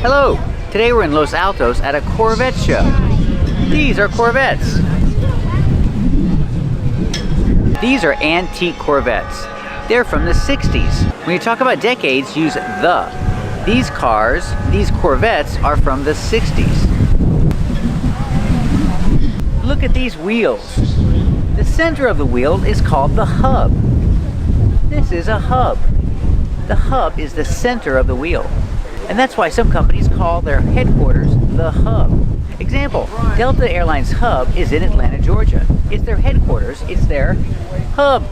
Hello! Today we're in Los Altos at a Corvette show. These are Corvettes. These are antique Corvettes. They're from the 60s. When you talk about decades, use the. These cars, these Corvettes, are from the 60s. Look at these wheels. The center of the wheel is called the hub. This is a hub. The hub is the center of the wheel. And that's why some companies call their headquarters the hub. Example, Delta Airlines hub is in Atlanta, Georgia. It's their headquarters, it's their hub.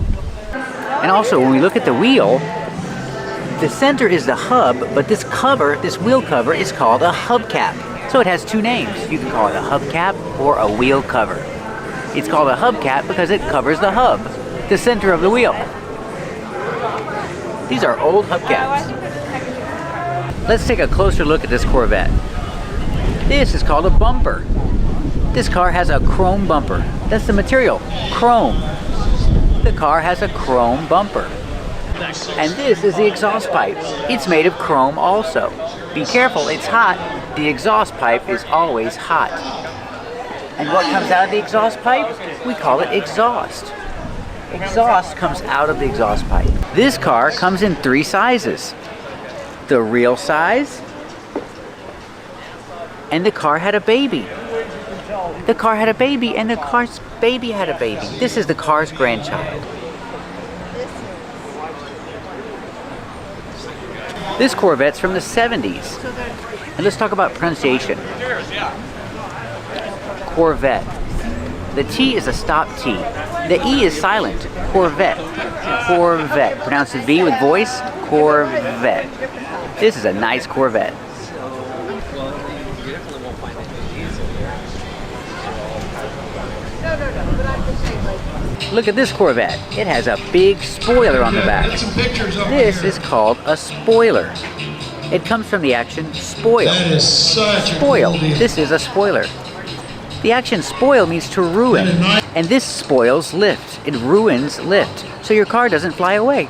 And also when we look at the wheel, the center is the hub, but this cover, this wheel cover, is called a hubcap. So it has two names. You can call it a hubcap or a wheel cover. It's called a hubcap because it covers the hub, the center of the wheel. These are old hubcaps. Let's take a closer look at this Corvette. This is called a bumper. This car has a chrome bumper. That's the material, chrome. The car has a chrome bumper. And this is the exhaust pipe. It's made of chrome also. Be careful, it's hot. The exhaust pipe is always hot. And what comes out of the exhaust pipe? We call it exhaust. Exhaust comes out of the exhaust pipe. This car comes in three sizes. The real size, and the car had a baby. The car had a baby, and the car's baby had a baby. This is the car's grandchild. This Corvette's from the 70s. And let's talk about pronunciation. Corvette. The T is a stop T. The E is silent. Corvette. Corvette. Pronounce the V with voice. Corvette. This is a nice Corvette. Look at this Corvette. It has a big spoiler on the back. This is called a spoiler. It comes from the action spoil. Spoil. This is a spoiler. The action spoil means to ruin. And this spoils lift. It ruins lift. So your car doesn't fly away.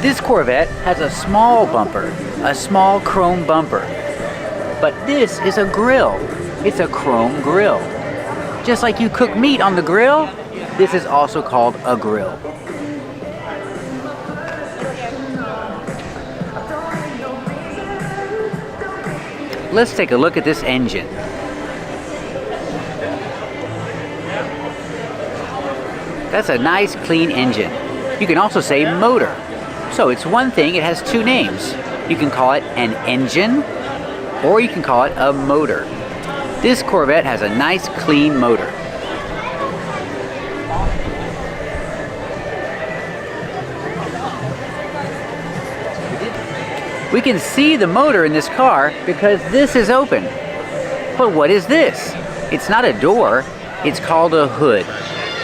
This Corvette has a small bumper, a small chrome bumper. But this is a grill. It's a chrome grill. Just like you cook meat on the grill, this is also called a grill. Let's take a look at this engine. That's a nice clean engine. You can also say motor. So it's one thing, it has two names. You can call it an engine, or you can call it a motor. This Corvette has a nice clean motor. We can see the motor in this car because this is open. But what is this? It's not a door, it's called a hood.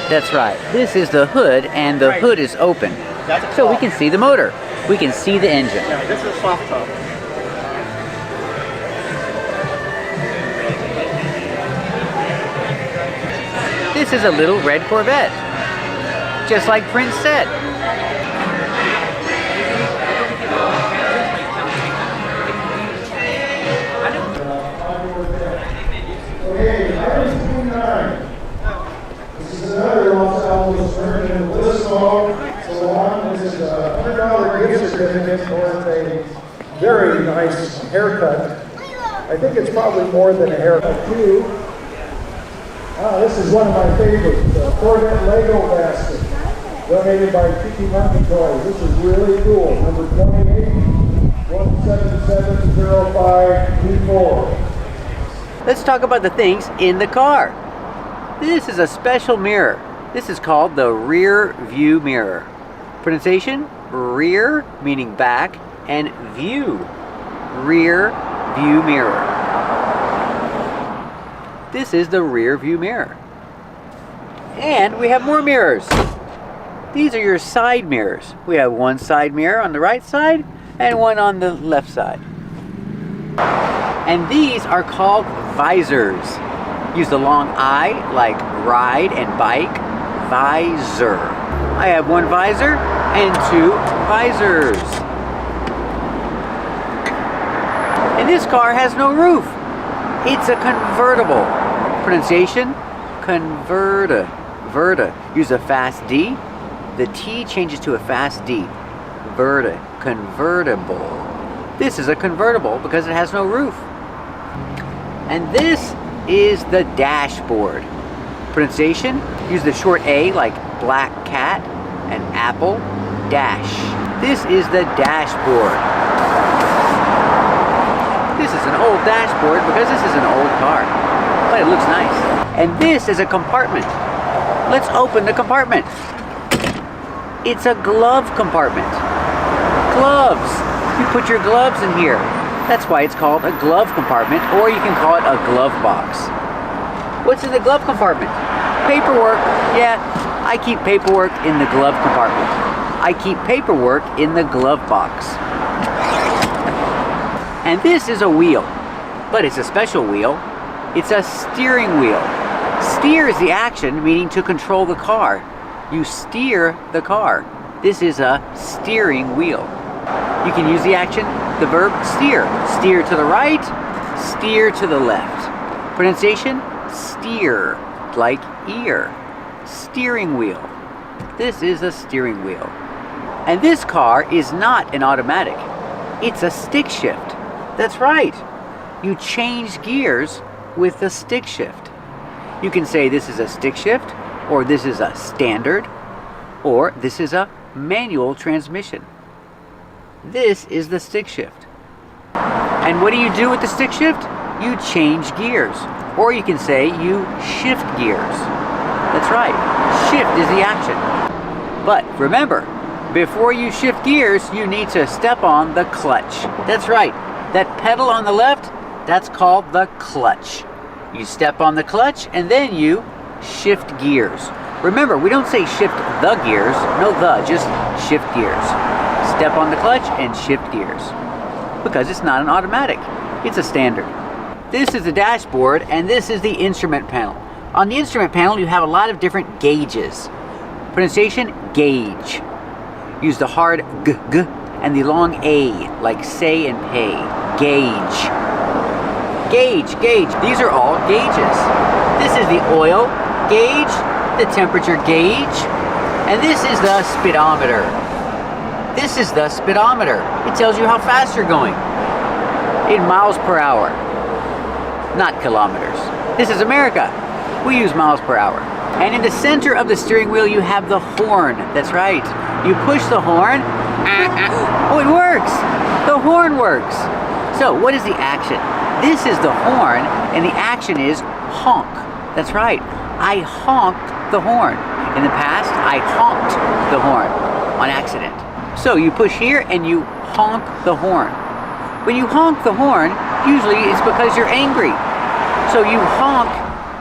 That's right, this is the hood and the hood is open. So we can see the motor. We can see the engine. Yeah, this is soft top. This is a little red Corvette. Just like Prince said. This is another Los Altos version of this song. This is a $100 gift certificate for a very nice haircut. I think it's probably more than a haircut too. This is one of my favorites, the Corvette Lego basket, donated by Tiki Monkey Toys. This is really cool. Number 28, 1770524. Let's talk about the things in the car. This is a special mirror. This is called the rear view mirror. Pronunciation, rear meaning back, and view, rear view mirror. This is the rear view mirror. And we have more mirrors. These are your side mirrors. We have one side mirror on the right side and one on the left side. And these are called visors. Use the long I like ride and bike, visor. I have one visor and two visors. And this car has no roof. It's a convertible. Pronunciation, converta. Verta. Use a fast D. The T changes to a fast D. Verta. Convertible. This is a convertible because it has no roof. And this is the dashboard. Pronunciation, use the short A like black cat and apple. Dash. This is the dashboard. This is an old dashboard because this is an old car. But it looks nice. And this is a compartment. Let's open the compartment. It's a glove compartment. Gloves. You put your gloves in here. That's why it's called a glove compartment, or you can call it a glove box. What's in the glove compartment? Paperwork. Yeah, I keep paperwork in the glove compartment. I keep paperwork in the glove box. And this is a wheel, but it's a special wheel. It's a steering wheel. Steer is the action, meaning to control the car. You steer the car. This is a steering wheel. You can use the action, the verb steer. Steer to the right, steer to the left. Pronunciation, steer, like ear. Steering wheel. This is a steering wheel. And this car is not an automatic. It's a stick shift. That's right. You change gears with the stick shift. You can say this is a stick shift, or this is a standard, or this is a manual transmission. This is the stick shift. And what do you do with the stick shift? You change gears. Or you can say you shift gears. That's right. Shift is the action. But remember, before you shift gears, you need to step on the clutch. That's right. That pedal on the left, that's called the clutch. You step on the clutch and then you shift gears. Remember, we don't say shift the gears. No the, just shift gears. Step on the clutch and shift gears. Because it's not an automatic. It's a standard. This is the dashboard and this is the instrument panel. On the instrument panel, you have a lot of different gauges. Pronunciation, gauge. Use the hard g and the long A, like say and pay. Gauge. Gauge, gauge. These are all gauges. This is the oil gauge, the temperature gauge, and this is the speedometer. This is the speedometer. It tells you how fast you're going in miles per hour, not kilometers. This is America. We use miles per hour. And in the center of the steering wheel, you have the horn. That's right. You push the horn. Oh, it works. The horn works. So what is the action? This is the horn, and the action is honk. That's right. I honked the horn. In the past, I honked the horn on accident. So you push here and you honk the horn. When you honk the horn, usually it's because you're angry. So you honk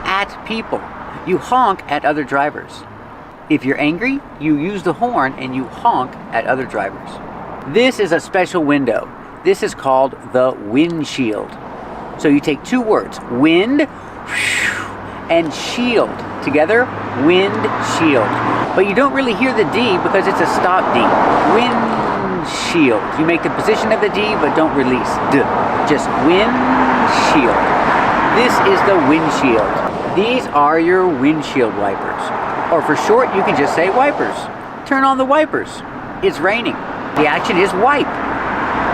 at people. You honk at other drivers. If you're angry, you use the horn and you honk at other drivers. This is a special window. This is called the windshield. So you take two words, wind and shield. Together, windshield. But you don't really hear the D because it's a stop D. Windshield. You make the position of the D but don't release D. Just windshield. This is the windshield. These are your windshield wipers. Or for short, you can just say wipers. Turn on the wipers. It's raining. The action is wipe.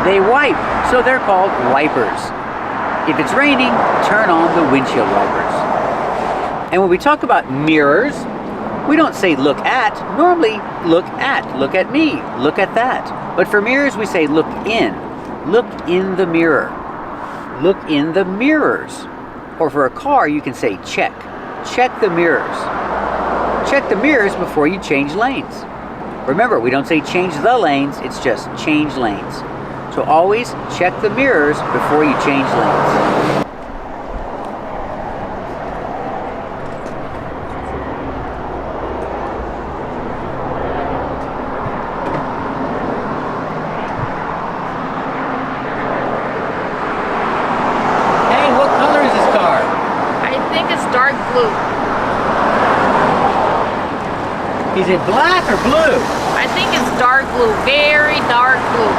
They wipe, so they're called wipers. If it's raining, turn on the windshield wipers. And when we talk about mirrors, we don't say look at. Normally, look at me, look at that. But for mirrors, we say look in the mirror. Look in the mirrors. Or for a car, you can say check the mirrors. Check the mirrors before you change lanes. Remember, we don't say change the lanes, it's just change lanes. So always check the mirrors before you change lanes. Hey, what color is this car? I think it's dark blue. Is it black or blue? I think it's dark blue, very dark blue.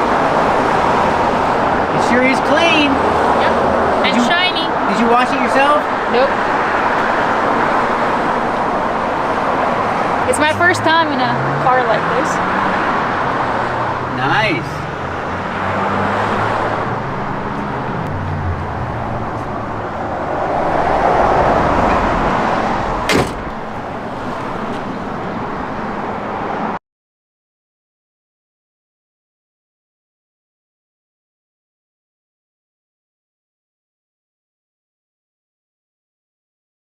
It sure is clean. Did you wash it yourself? Nope. It's my first time in a car like this. Nice.